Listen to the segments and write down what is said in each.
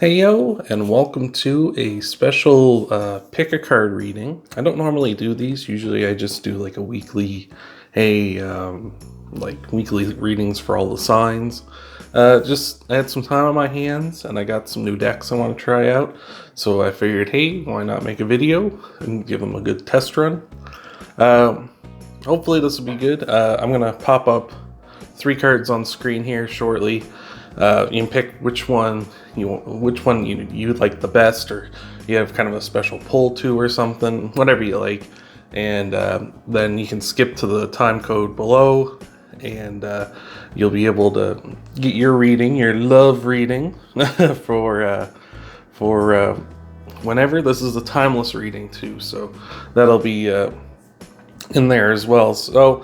Hey yo, and welcome to a special pick a card reading. I don't normally do these. Usually I just do like a weekly, weekly readings for all the signs. Just I had some time on my hands and I got some new decks I want to try out. So I figured, hey, why not make a video and give them a good test run? Hopefully this will be good. I'm going to pop up 3 cards on screen here shortly. You can pick which one you like the best, or you have kind of a special pull to or something, whatever you like, and then you can skip to the time code below, and you'll be able to get your reading, your love reading, for whenever. This is a timeless reading too, so that'll be in there as well. So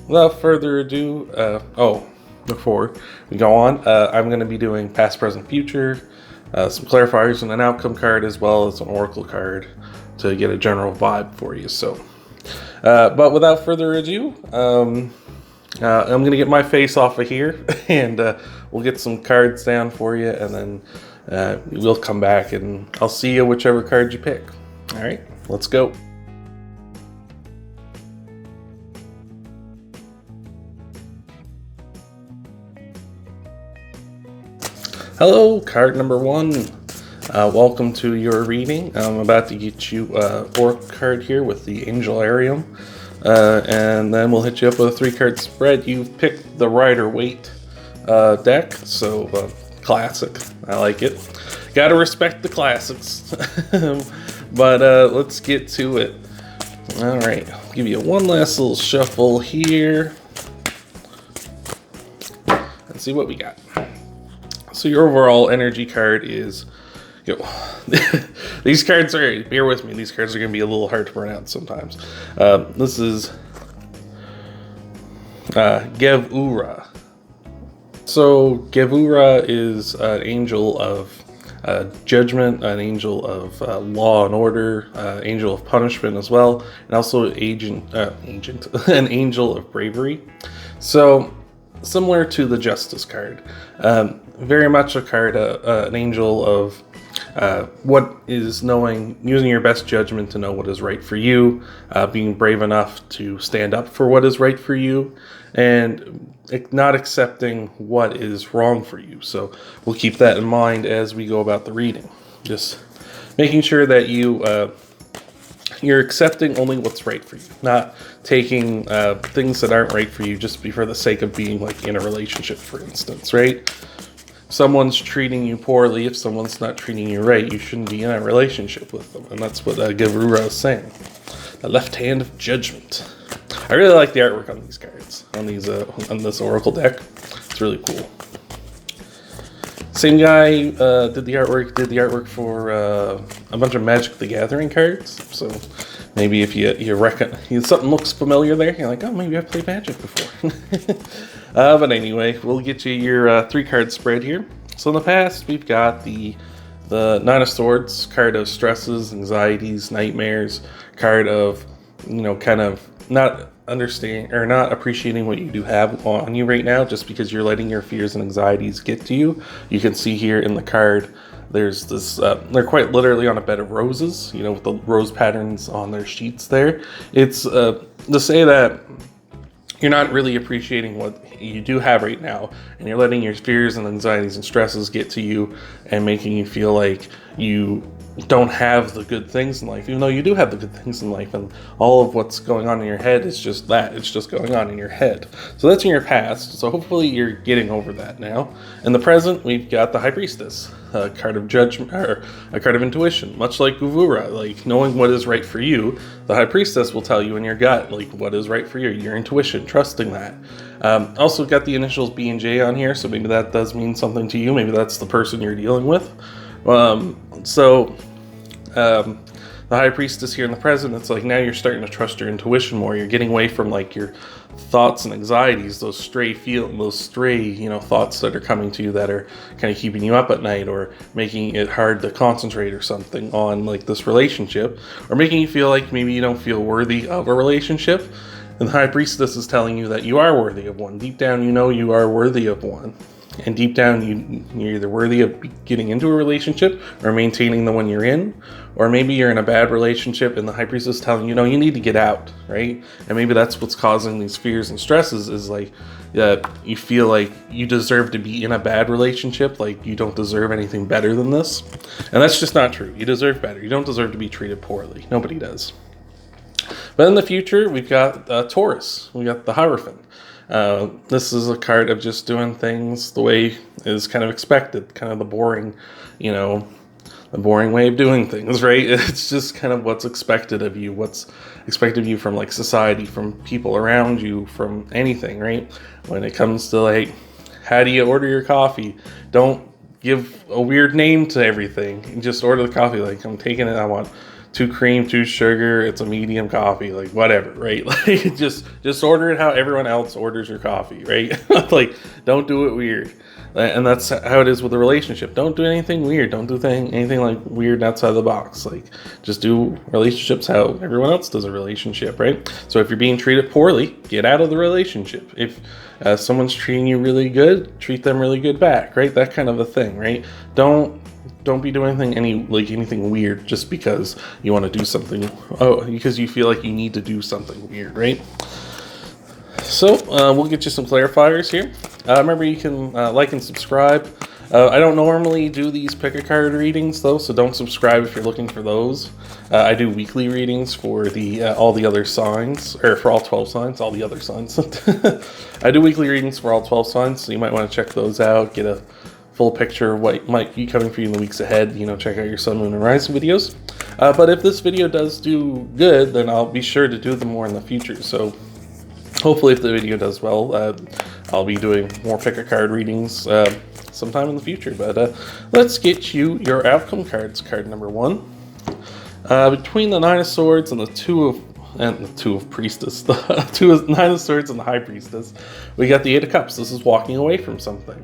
without further ado, before we go on, I'm going to be doing past, present, future, some clarifiers and an outcome card, as well as an oracle card to get a general vibe for you. So, but without further ado, I'm going to get my face off of here and we'll get some cards down for you, and then we'll come back and I'll see you whichever card you pick. All right, let's go. Hello, card number 1. Welcome to your reading. I'm about to get you oracle card here with the Angel Arium, and then we'll hit you up with a 3-card spread. You've picked the Waite deck, so classic. I like it. Gotta respect the classics. But let's get to it. All right, I'll give you one last little shuffle here and see what we got. So your overall energy card is, these cards are, bear with me, these cards are going to be a little hard to pronounce sometimes. This is Gevura. So Gevura is an angel of judgment, an angel of law and order, angel of punishment as well, and also an angel of bravery. So similar to the Justice card, very much a card, an angel of what is using your best judgment to know what is right for you, being brave enough to stand up for what is right for you, and not accepting what is wrong for you. So we'll keep that in mind as we go about the reading. Just making sure that you're accepting only what's right for you, not taking things that aren't right for you just for the sake of being like in a relationship, for instance, right? If someone's treating you poorly, if someone's not treating you right, you shouldn't be in a relationship with them. And that's what Gevura is saying. The left hand of judgment. I really like the artwork on these cards, on this oracle deck. It's really cool. Same guy did the artwork for a bunch of Magic the Gathering cards. So maybe if you reckon something looks familiar there, you're like, oh, maybe I've played Magic before. But anyway, we'll get you your 3-card spread here. So in the past, we've got the Nine of Swords, card of stresses, anxieties, nightmares, card of, kind of not understanding or not appreciating what you do have on you right now, just because you're letting your fears and anxieties get to you. You can see here in the card, there's this, they're quite literally on a bed of roses, with the rose patterns on their sheets there. It's to say that you're not really appreciating what you do have right now, and you're letting your fears and anxieties and stresses get to you and making you feel like you don't have the good things in life, even though you do have the good things in life, and all of what's going on in your head is just that. It's just going on in your head. So that's in your past, so hopefully you're getting over that now. In the present, we've got the High Priestess, a card of judgment, or a card of intuition, much like Gevura, like knowing what is right for you. The High Priestess will tell you in your gut, like, what is right for you, your intuition, trusting that. Also got the initials B and J on here, so maybe that does mean something to you. Maybe that's the person you're dealing with. The High Priestess here in the present, it's like now you're starting to trust your intuition more. You're getting away from like your thoughts and anxieties, those stray thoughts that are coming to you that are kind of keeping you up at night, or making it hard to concentrate or something on like this relationship, or making you feel like maybe you don't feel worthy of a relationship. And the High Priestess is telling you that you are worthy of one. Deep down, you know you are worthy of one. and deep down you're either worthy of getting into a relationship or maintaining the one you're in, or maybe you're in a bad relationship and the high priestess is telling you, no, you need to get out, right? And maybe that's what's causing these fears and stresses, is like you feel like you deserve to be in a bad relationship, like you don't deserve anything better than this. And that's just not true. You deserve better. You don't deserve to be treated poorly. Nobody does. But in the future, we've got Taurus. We got the Hierophant. This is a card of just doing things the way is kind of expected, kind of the boring way of doing things, right? It's just kind of what's expected of you, what's expected of you from like society, from people around you, from anything, right? When it comes to like, how do you order your coffee? Don't give a weird name to everything. Just order the coffee. Like, I'm taking it, I want 2 cream, 2 sugar, it's a medium coffee, like whatever, right? Like just order it how everyone else orders your coffee, right? Like, don't do it weird. And that's how it is with a relationship. Don't do anything weird. Don't do anything like weird outside the box. Like, just do relationships how everyone else does a relationship, right? So if you're being treated poorly, get out of the relationship. If someone's treating you really good, treat them really good back, right? That kind of a thing, right? Don't be doing anything weird just because you want to do something. Because you feel like you need to do something weird, right? So we'll get you some clarifiers here. Remember, you can like and subscribe. I don't normally do these pick-a-card readings, though, so don't subscribe if you're looking for those. I do weekly readings for all the other signs, or for all 12 signs, all the other signs. I do weekly readings for all 12 signs, so you might want to check those out, get a full picture of what might be coming for you in the weeks ahead. Check out your Sun, Moon, and Rising videos. But if this video does do good, then I'll be sure to do them more in the future. So hopefully, if the video does well, I'll be doing more pick-a-card readings sometime in the future. But let's get you your outcome cards. Card number 1. Between the Nine of Swords and the Two of Priestess, the Nine of Swords and the High Priestess, we got the Eight of Cups. This is walking away from something.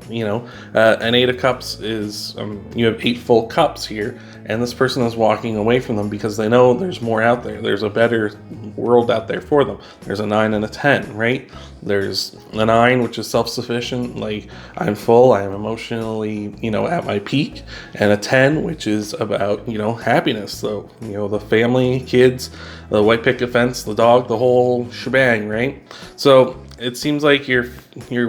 An Eight of Cups is you have 8 full cups here, and this person is walking away from them because they know there's more out there. There's a better world out there for them. There's a 9 and a 10, right? There's a 9, which is self-sufficient, like I'm full, I am emotionally, at my peak, and a 10, which is about, happiness. So, the family, kids, the white picket fence, the dog, the whole shebang, right? So it seems like you're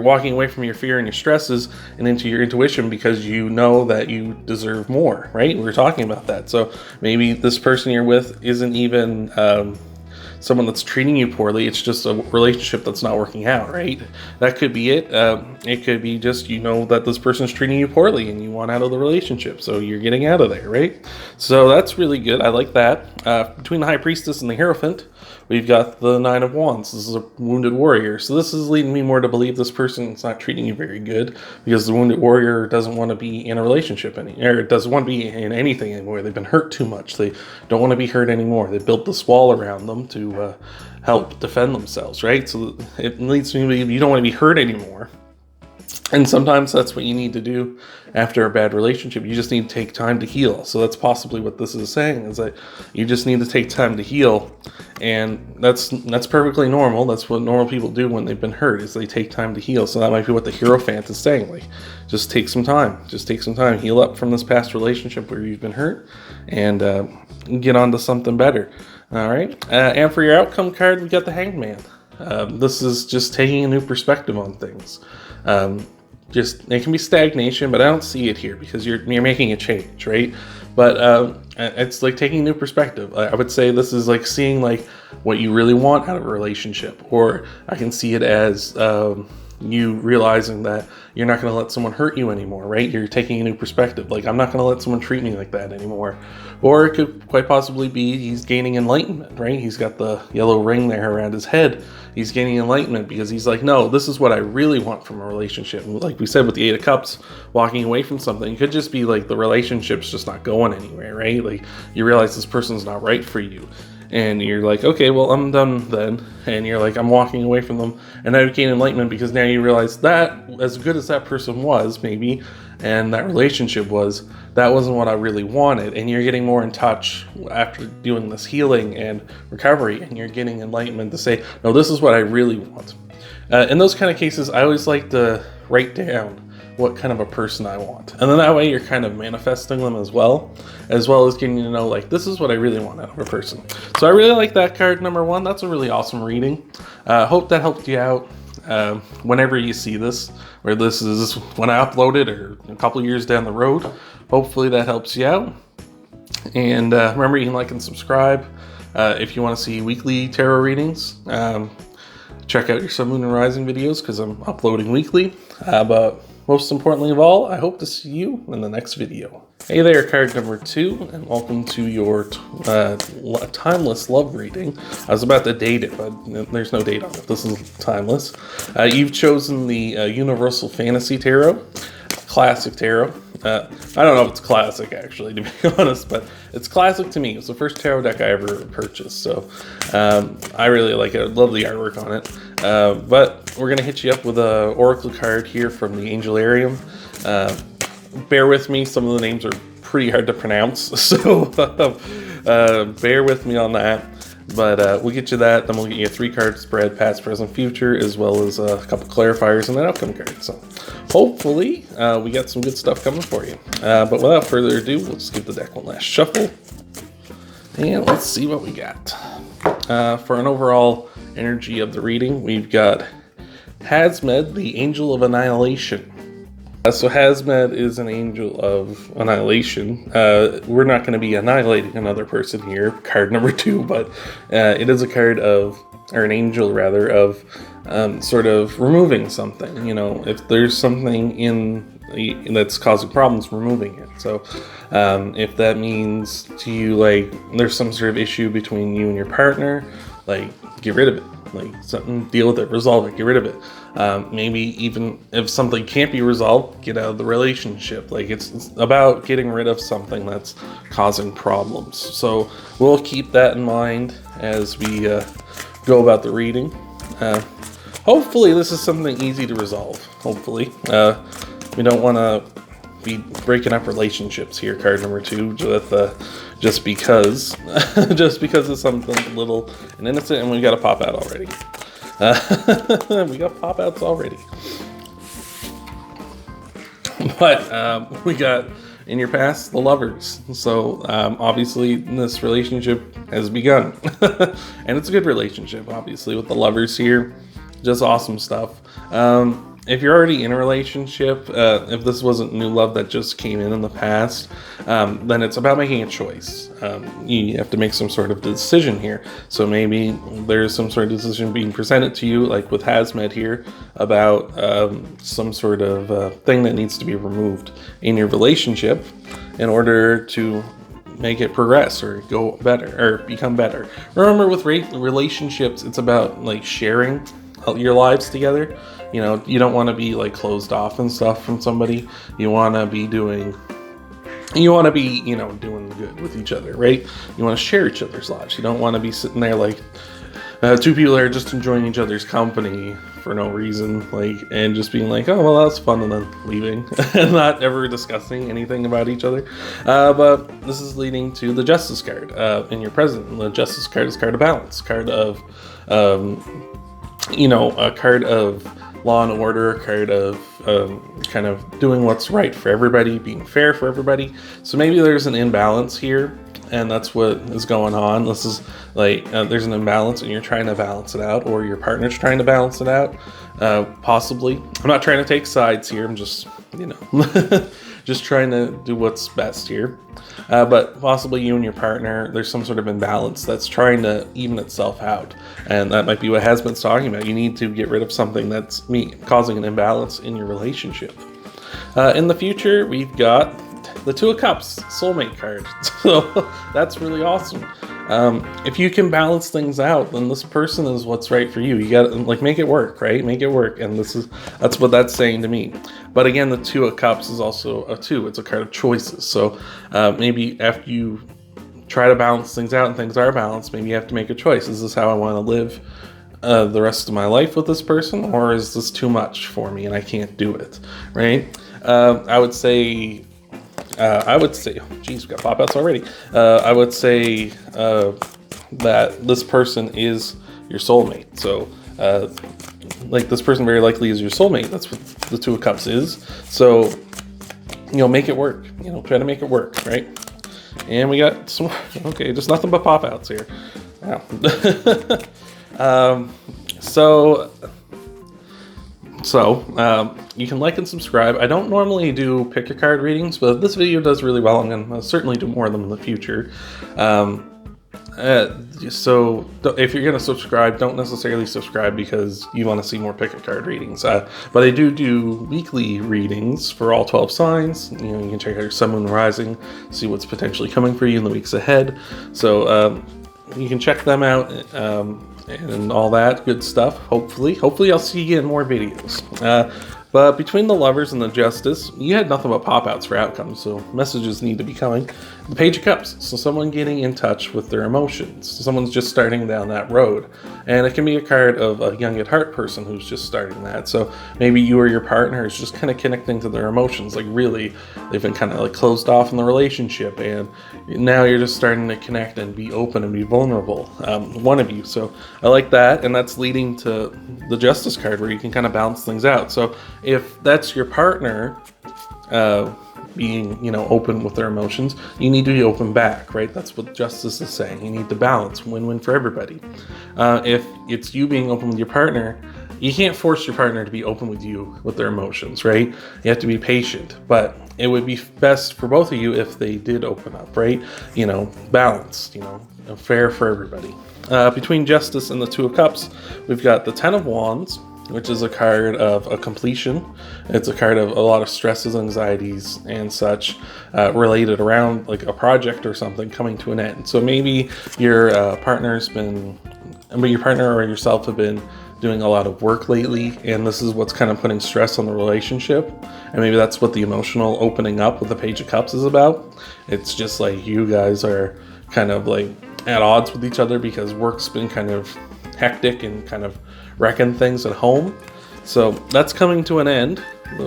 walking away from your fear and your stresses and into your intuition because you know that you deserve more, right? We were talking about that. So maybe this person you're with isn't even someone that's treating you poorly. It's just a relationship that's not working out, right? That could be it. It could be just, that this person's treating you poorly and you want out of the relationship, so you're getting out of there, right? So that's really good. I like that. Between the High Priestess and the Hierophant, we've got the Nine of Wands. This is a wounded warrior. So this is leading me more to believe this person's not treating you very good, because the wounded warrior doesn't want to be in a relationship or doesn't want to be in anything anymore. They've been hurt too much. They don't want to be hurt anymore. They built this wall around them to help defend themselves, right? So it leads me to believe you don't want to be hurt anymore. And sometimes that's what you need to do after a bad relationship. You just need to take time to heal. So that's possibly what this is saying, is that you just need to take time to heal. And that's perfectly normal. That's what normal people do when they've been hurt, is they take time to heal. So that might be what the Hierophant is saying. Like, just take some time. Just take some time. Heal up from this past relationship where you've been hurt and get on to something better. All right. And for your outcome card, we got the Hanged Man. This is just taking a new perspective on things. It can be stagnation, but I don't see it here because you're making a change, right? But it's like taking a new perspective. I would say this is like seeing like what you really want out of a relationship, or I can see it as you realizing that you're not going to let someone hurt you anymore, right? You're taking a new perspective. Like, I'm not going to let someone treat me like that anymore. Or it could quite possibly be he's gaining enlightenment, right? He's got the yellow ring there around his head. He's gaining enlightenment because he's like, no, this is what I really want from a relationship. And like we said with the Eight of Cups, walking away from something, it could just be like the relationship's just not going anywhere, right? Like, you realize this person's not right for you. And you're like, okay, well, I'm done then. And you're like, I'm walking away from them. And now you gain enlightenment because now you realize that as good as that person was, maybe, and that relationship was, that wasn't what I really wanted. And you're getting more in touch after doing this healing and recovery. And you're getting enlightenment to say, no, this is what I really want. In those kind of cases, I always like to write down what kind of a person I want. And then that way you're kind of manifesting them as well as getting to know, like, this is what I really want out of a person. So I really like that card number 1. That's a really awesome reading. Hope that helped you out. Whenever you see this, or this is when I upload it, or a couple years down the road, hopefully that helps you out. And remember, you can like and subscribe if you want to see weekly tarot readings. Check out your Sun, Moon, and Rising videos because I'm uploading weekly. But most importantly of all, I hope to see you in the next video. Hey there, card number 2, and welcome to your timeless love reading. I was about to date it, but there's no date on it. This is timeless. You've chosen the Universal Fantasy Tarot, classic tarot. I don't know if it's classic, actually, to be honest, but it's classic to me. It's the first tarot deck I ever purchased, so I really like it. I love the artwork on it. But we're going to hit you up with an oracle card here from the Angelarium. Bear with me, some of the names are pretty hard to pronounce, so bear with me on that. But we'll get you that, then we'll get you a 3-card spread, past, present, future, as well as a couple clarifiers and an outcome card. So hopefully we got some good stuff coming for you. But without further ado, we'll just give the deck one last shuffle. And let's see what we got. For an overall energy of the reading, we've got Hazmed, the Angel of Annihilation. So Hazmed is an angel of annihilation. We're not going to be annihilating another person here, card number 2, but it is a card of, or an angel rather, of sort of removing something. You know, if there's something that's causing problems, removing it. So if that means to you, like, there's some sort of issue between you and your partner, like, get rid of it. Like, something, deal with it, resolve it, get rid of it. Maybe even if something can't be resolved, get out of the relationship. Like, it's about getting rid of something that's causing problems. So we'll keep that in mind as we go about the reading. Hopefully this is something easy to resolve. Hopefully. We don't want to be breaking up relationships here, card number 2, just because it's something little and innocent, and we got a pop out already. We got pop outs already. But we got, in your past, the lovers. So obviously this relationship has begun. And it's a good relationship, obviously, with the lovers here. Just awesome stuff. If you're already in a relationship, if this wasn't new love that just came in the past, then it's about making a choice. You have to make some sort of decision here. So maybe there's some sort of decision being presented to you, like with Hazmed here, about some sort of thing that needs to be removed in your relationship in order to make it progress or go better or become better. Remember, with relationships, it's about, like, sharing your lives together. You know, you don't want to be, like, closed off and stuff from somebody. You want to be doing good with each other, right? You want to share each other's lives. You don't want to be sitting there like 2 people that are just enjoying each other's company for no reason, like, and just being like, oh, well, that's fun, and then leaving and not ever discussing anything about each other. But this is leading to the Justice card in your present. And the Justice card is card of balance, card of a card of law and order, a card of kind of doing what's right for everybody, being fair for everybody. So maybe there's an imbalance here, and that's what is going on. This is like there's an imbalance, and you're trying to balance it out, or your partner's trying to balance it out, possibly. I'm not trying to take sides here. I'm just, just trying to do what's best here. But possibly you and your partner, there's some sort of imbalance that's trying to even itself out. And that might be what Hazmed's talking about. You need to get rid of something that's causing an imbalance in your relationship. In the future, we've got the 2 of Cups, soulmate card. So that's really awesome. If you can balance things out, then this person is what's right for you. You gotta, like, make it work, right? Make it work. And that's what that's saying to me. But again, the 2 of Cups is also a 2. It's a card of choices. So maybe after you try to balance things out and things are balanced, maybe you have to make a choice. Is this how I want to live the rest of my life with this person, or is this too much for me and I can't do it, right? I would say, oh, geez, we got pop-outs already. I would say that this person is your soulmate. So like this person very likely is your soulmate. That's what the Two of Cups is. So, make it work. Try to make it work, right? And we got some, okay, just nothing but pop-outs here. Wow. So you can like and subscribe. I don't normally do pick your card readings, but this video does really well. I'm going to certainly do more of them in the future. So if you're going to subscribe, don't necessarily subscribe because you want to see more pick a card readings. But I do weekly readings for all 12 signs. You can check out your Sun, Moon, Rising, see what's potentially coming for you in the weeks ahead. So you can check them out and all that good stuff. Hopefully I'll see you in more videos. But between the Lovers and the Justice, you had nothing but pop-outs for outcomes, so messages need to be coming. The Page of Cups, so someone getting in touch with their emotions. Someone's just starting down that road. And it can be a card of a young at heart person who's just starting that. So maybe you or your partner is just kind of connecting to their emotions. Like really, they've been kind of like closed off in the relationship, and now you're just starting to connect and be open and be vulnerable, one of you. So I like that, and that's leading to the Justice card where you can kind of balance things out. So if that's your partner being, open with their emotions, you need to be open back, right? That's what Justice is saying. You need to balance, win-win for everybody. If it's you being open with your partner, you can't force your partner to be open with you with their emotions, right? You have to be patient, but it would be best for both of you if they did open up, right? Balanced, fair for everybody. Between Justice and the Two of Cups, we've got the Ten of Wands, which is a card of a completion. It's a card of a lot of stresses, anxieties, and such related around like a project or something coming to an end. So maybe your partner or yourself have been doing a lot of work lately, and this is what's kind of putting stress on the relationship. And maybe that's what the emotional opening up with the Page of Cups is about. It's just like you guys are kind of like at odds with each other because work's been kind of hectic and kind of wrecking things at home. So that's coming to an end.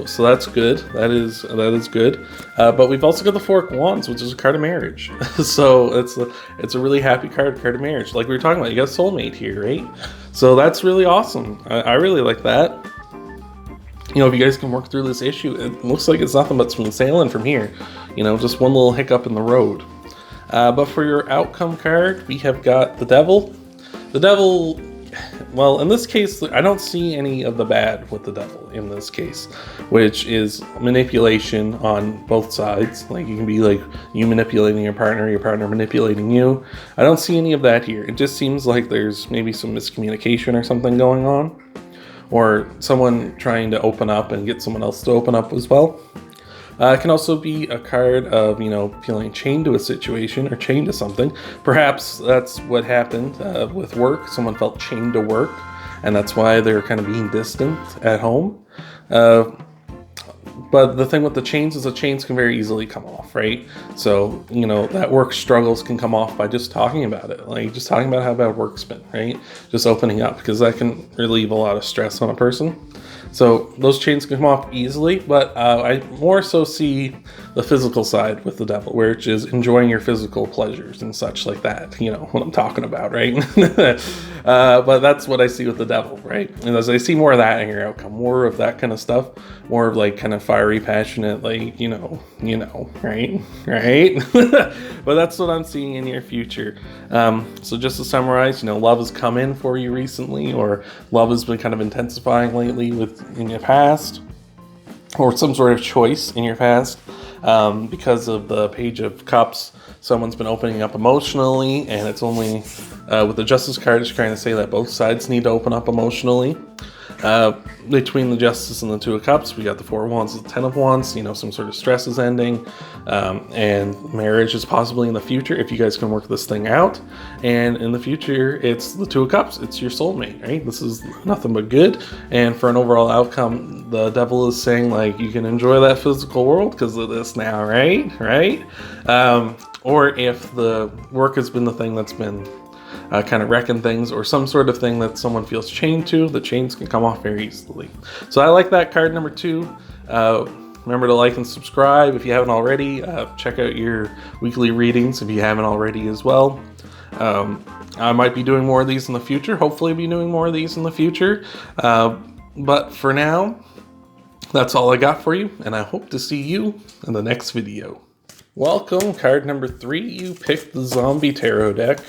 So that's good. That is good. But we've also got the Four of Wands, which is a card of marriage. So it's a really happy card of marriage. Like we were talking about, you got a soulmate here, right? So that's really awesome. I really like that. If you guys can work through this issue, it looks like it's nothing but smooth sailing from here. Just one little hiccup in the road. But for your outcome card, we have got the Devil. The Devil, well, in this case, I don't see any of the bad with the Devil in this case, which is manipulation on both sides. Like you can be like you manipulating your partner manipulating you. I don't see any of that here. It just seems like there's maybe some miscommunication or something going on, or someone trying to open up and get someone else to open up as well. It can also be a card of, feeling chained to a situation or chained to something. Perhaps that's what happened with work. Someone felt chained to work, and that's why they're kind of being distant at home. But the thing with the chains is the chains can very easily come off, right? So, that work struggles can come off by just talking about it. Like just talking about how bad work's been, right? Just opening up, because that can relieve a lot of stress on a person. So those chains can come off easily, but I more so see the physical side with the Devil, which is enjoying your physical pleasures and such like that. What I'm talking about, right? But that's what I see with the Devil, right? And as I see more of that in your outcome, more of that kind of stuff, more of like kind of fiery, passionate, like, right? But that's what I'm seeing in your future. So just to summarize, love has come in for you recently, or love has been kind of intensifying lately in your past, or some sort of choice in your past. Because of the Page of Cups, someone's been opening up emotionally, and it's only with the Justice card, it's trying to say that both sides need to open up emotionally. Between the Justice and the Two of Cups, we got the Four of Wands, the Ten of Wands. Some sort of stress is ending, and marriage is possibly in the future if you guys can work this thing out. And in the future, it's the Two of Cups. It's your soulmate, right? This is nothing but good. And for an overall outcome, the Devil is saying like you can enjoy that physical world because of this now, right? Or if the work has been the thing that's been kind of wrecking things, or some sort of thing that someone feels chained to, the chains can come off very easily. So I like that card number 2. Remember to like and subscribe if you haven't already. Check out your weekly readings if you haven't already as well. I might be doing more of these in the future. Hopefully be doing more of these in the future. But for now, that's all I got for you, and I hope to see you in the next video. Welcome, card number 3. You picked the Zombie Tarot deck.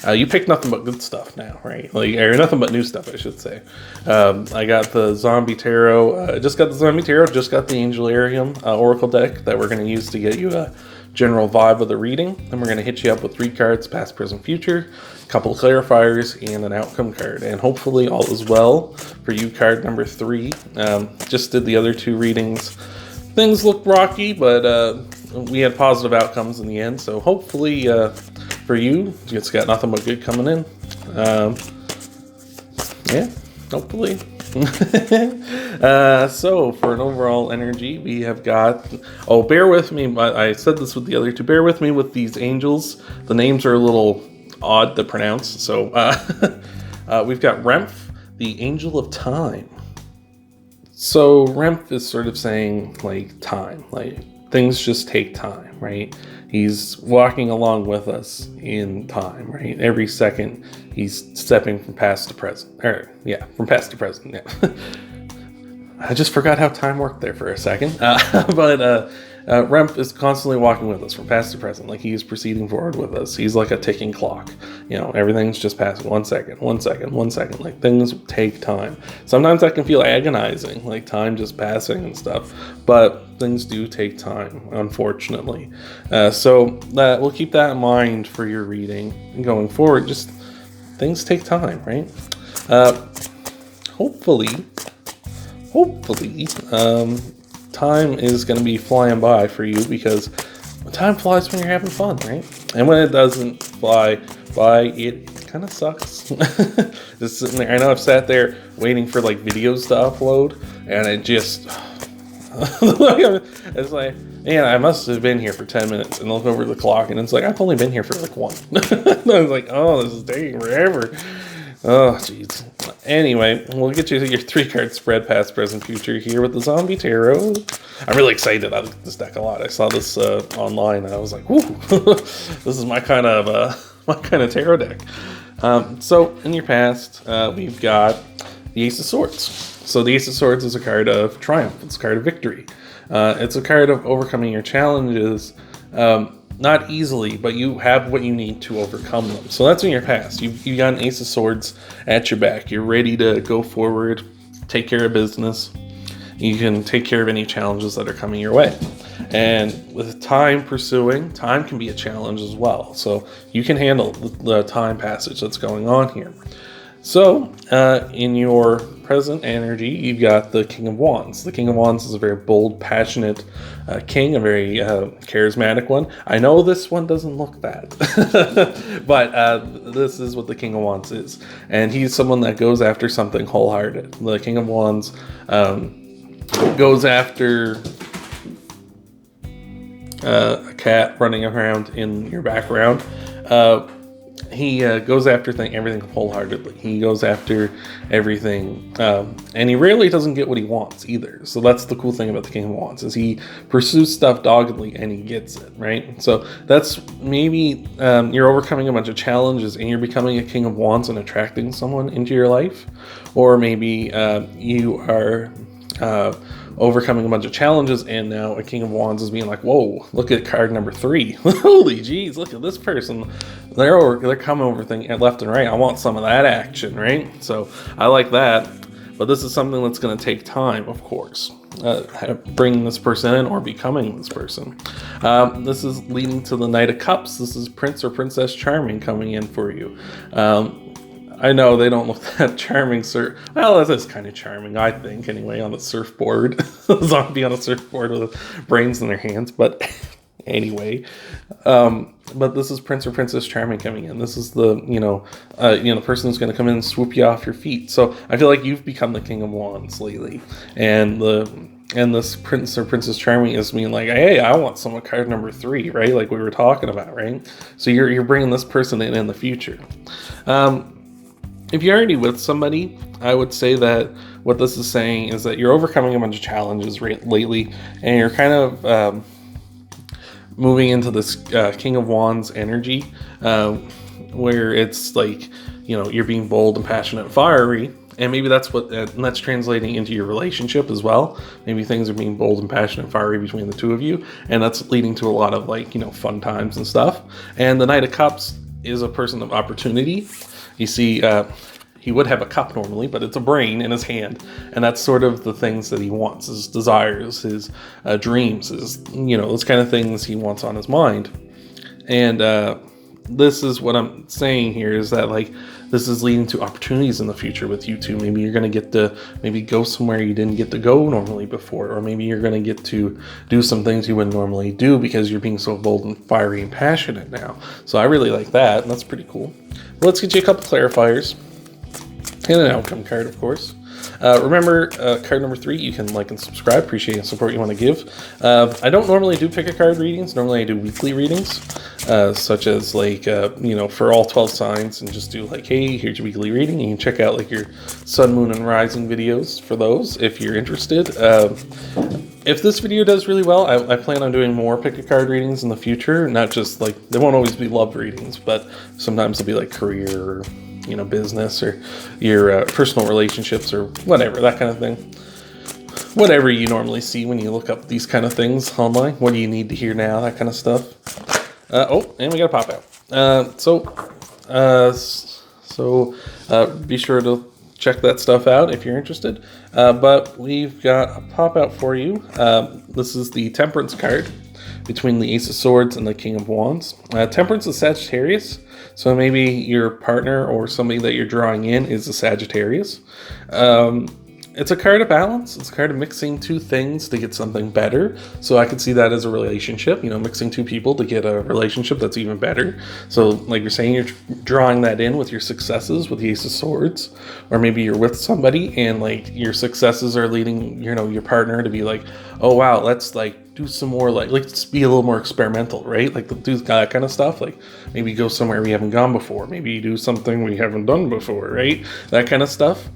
You picked nothing but good stuff now, right? Or nothing but new stuff, I should say. I got the Zombie Tarot. Just got the Zombie Tarot. Just got the Angelarium Oracle deck that we're going to use to get you a general vibe of the reading. Then we're going to hit you up with 3 cards, past, present, future, a couple of clarifiers, and an outcome card. And hopefully all is well for you, card number 3. Just did the other 2 readings. Things look rocky, but we had positive outcomes in the end. So hopefully for you, it's got nothing but good coming in. Yeah, hopefully. So for an overall energy, we have got, bear with me, I said this with the other 2, bear with me with these angels. The names are a little odd to pronounce. So we've got Remph, the Angel of Time. So Remph is sort of saying, like, time, like things just take time, right? He's walking along with us in time, right? Every second he's stepping from past to present. From past to present, yeah. I just forgot how time worked there for a second. But Remph is constantly walking with us from past to present, like he is proceeding forward with us. He's like a ticking clock. You know, everything's just passing 1 second, 1 second, 1 second. Like, things take time. Sometimes that can feel agonizing, like time just passing and stuff. But things do take time, unfortunately. So we'll keep that in mind for your reading going forward. Just things take time, right? Hopefully, time is going to be flying by for you, because time flies when you're having fun, right? And when it doesn't fly by, it kind of sucks. Just sitting there. I know I've sat there waiting for like videos to upload, and it just it's like, man, I must have been here for 10 minutes, and look over the clock, and it's like, I've only been here for like 1. I was like, oh, this is taking forever. Oh, jeez. Anyway, we'll get you your 3-card spread, past, present, future here with the Zombie Tarot. I'm really excited. I like this deck a lot. I saw this online, and I was like, whoo, this is my kind of tarot deck. So in your past, we've got the Ace of Swords. So the Ace of Swords is a card of triumph. It's a card of victory. It's a card of overcoming your challenges. Not easily, but you have what you need to overcome them. So that's in your past. You've got an Ace of Swords at your back. You're ready to go forward, take care of business. You can take care of any challenges that are coming your way. And with time can be a challenge as well. So you can handle the time passage that's going on here. So, in your present energy, you've got the King of Wands. The King of Wands is a very bold, passionate king, a very charismatic one. I know this one doesn't look that, but this is what the King of Wands is. And he's someone that goes after something wholehearted. The King of Wands goes after a cat running around in your background. He goes after everything wholeheartedly. He goes after everything, and he rarely doesn't get what he wants either. So that's the cool thing about the King of Wands, is he pursues stuff doggedly and he gets it, right? So that's maybe you're overcoming a bunch of challenges and you're becoming a King of Wands and attracting someone into your life. Or maybe you are overcoming a bunch of challenges, and now a King of Wands is being like, whoa, look at card number 3. Holy jeez, look at this person. They're coming over things left and right. I want some of that action, right? So I like that. But this is something that's going to take time, of course. Bringing this person in or becoming this person. This is leading to the Knight of Cups. This is Prince or Princess Charming coming in for you. I know they don't look that charming, sir. Well, that is kind of charming, I think, anyway, on the surfboard. Zombie on a surfboard with brains in their hands, but anyway. But this is Prince or Princess Charming coming in. This is the, the person who's going to come in and swoop you off your feet. So I feel like you've become the King of Wands lately. And this Prince or Princess Charming is being like, hey, I want some of card number 3, right? Like we were talking about, right? So you're bringing this person in the future. If you're already with somebody, I would say that what this is saying is that you're overcoming a bunch of challenges lately, and you're kind of moving into this King of Wands energy, where it's like, you're being bold and passionate and fiery. And maybe that's that's translating into your relationship as well. Maybe things are being bold and passionate and fiery between the two of you. And that's leading to a lot of fun times and stuff. And the Knight of Cups is a person of opportunity. You see, he would have a cup normally, but it's a brain in his hand. And that's sort of the things that he wants, his desires, his dreams, his, those kind of things he wants on his mind. And this is what I'm saying here, is that this is leading to opportunities in the future with you two. Maybe you're going to get to maybe go somewhere you didn't get to go normally before, or maybe you're going to get to do some things you wouldn't normally do because you're being so bold and fiery and passionate now. So I really like that, and that's pretty cool. Well, let's get you a couple clarifiers and an outcome card, of course. Remember, card number 3, you can like and subscribe. Appreciate the support you want to give. I don't normally do pick a card readings. Normally I do weekly readings, such as for all 12 signs, and just do hey, here's your weekly reading. You can check out your sun, moon, and rising videos for those if you're interested. If this video does really well, I plan on doing more pick a card readings in the future. Not just they won't always be love readings, but sometimes they'll be career or business or your personal relationships or whatever, that kind of thing. Whatever you normally see when you look up these kind of things online. What do you need to hear now? That kind of stuff. And we got a pop out. So be sure to check that stuff out if you're interested. But we've got a pop out for you. This is the Temperance card between the Ace of Swords and the King of Wands. Temperance is Sagittarius. So maybe your partner or somebody that you're drawing in is a Sagittarius. It's a card of balance. It's a card of mixing two things to get something better. So I could see that as a relationship, mixing two people to get a relationship that's even better. So like you're saying, you're drawing that in with your successes with the Ace of Swords. Or maybe you're with somebody and your successes are leading, your partner to be oh wow, let's do some more, let's be a little more experimental, right? Do that kind of stuff. Maybe go somewhere we haven't gone before. Maybe do something we haven't done before, right? That kind of stuff.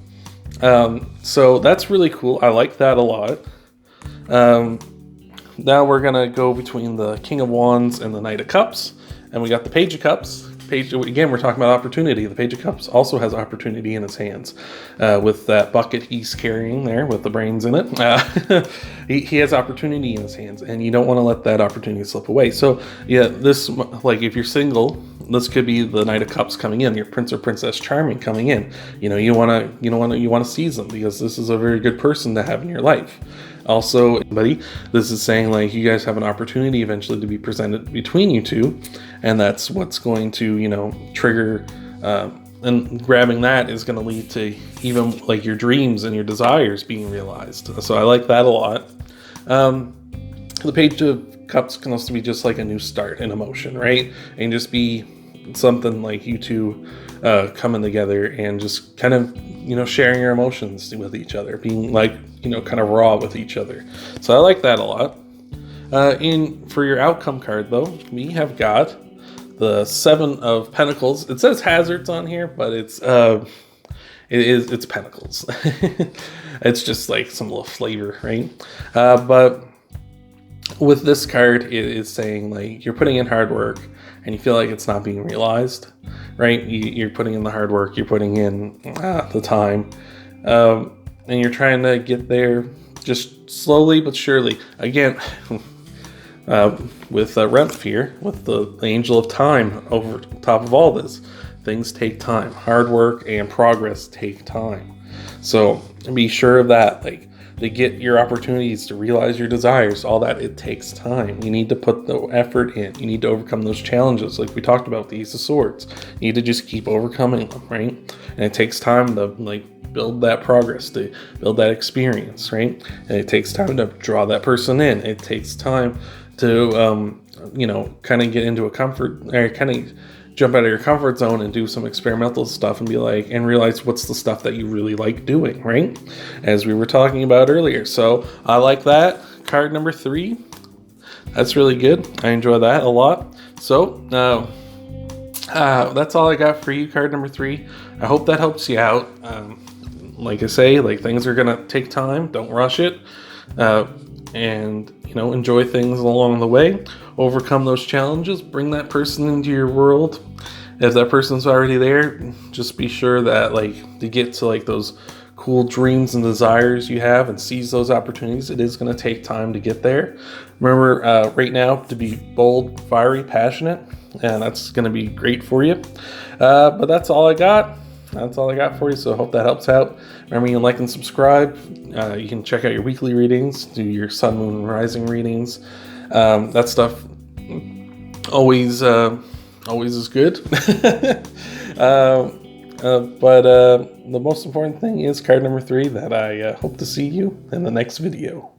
So that's really cool. I like that a lot. Now we're going to go between the King of Wands and the Knight of Cups. And we got the Page of Cups. Again, we're talking about opportunity. The Page of Cups also has opportunity in his hands, with that bucket he's carrying there with the brains in it. He has opportunity in his hands, and you don't want to let that opportunity slip away. So yeah, this if you're single, this could be the Knight of Cups coming in, your Prince or Princess Charming coming in. You want to seize them because this is a very good person to have in your life. Also, buddy, this is saying you guys have an opportunity eventually to be presented between you two, and that's what's going to trigger, and grabbing that is going to lead to even your dreams and your desires being realized. So I like that a lot. The Page of Cups can also be just a new start in emotion, right? And just be something you two coming together and just kind of sharing your emotions with each other, being kind of raw with each other. So I like that a lot. For your outcome card though, we have got the 7 of Pentacles. It says hazards on here, but it's Pentacles. It's just some little flavor, right? But with this card, it is saying you're putting in hard work and you feel like it's not being realized, right? You're putting in the hard work, you're putting in the time, and you're trying to get there just slowly but surely. Again, with Renfear, with the Angel of Time over top of all this, things take time. Hard work and progress take time. So be sure of that. To get your opportunities, to realize your desires, all that, it takes time. You need to put the effort in. You need to overcome those challenges like we talked about with the Ace of Swords. You need to just keep overcoming them, right? And it takes time to build that progress, to build that experience, right? And it takes time to draw that person in. It takes time to, kind of get into a comfort, or kind of jump out of your comfort zone and do some experimental stuff and be and realize what's the stuff that you really like doing, right? As we were talking about earlier. So I like that. Card number 3. That's really good. I enjoy that a lot. So that's all I got for you, card number 3. I hope that helps you out. Like I say, things are going to take time. Don't rush it. and enjoy things along the way. Overcome those challenges. Bring that person into your world. If that person's already there, just be sure that to get to those cool dreams and desires you have and seize those opportunities. It is going to take time to get there. Remember, right now, to be bold, fiery, passionate, and that's going to be great for you. But that's all I got. That's all I got for you, so I hope that helps out. Remember, you can like and subscribe. You can check out your weekly readings, do your sun, moon, and rising readings. That stuff always is good. But the most important thing is card number 3, that I hope to see you in the next video.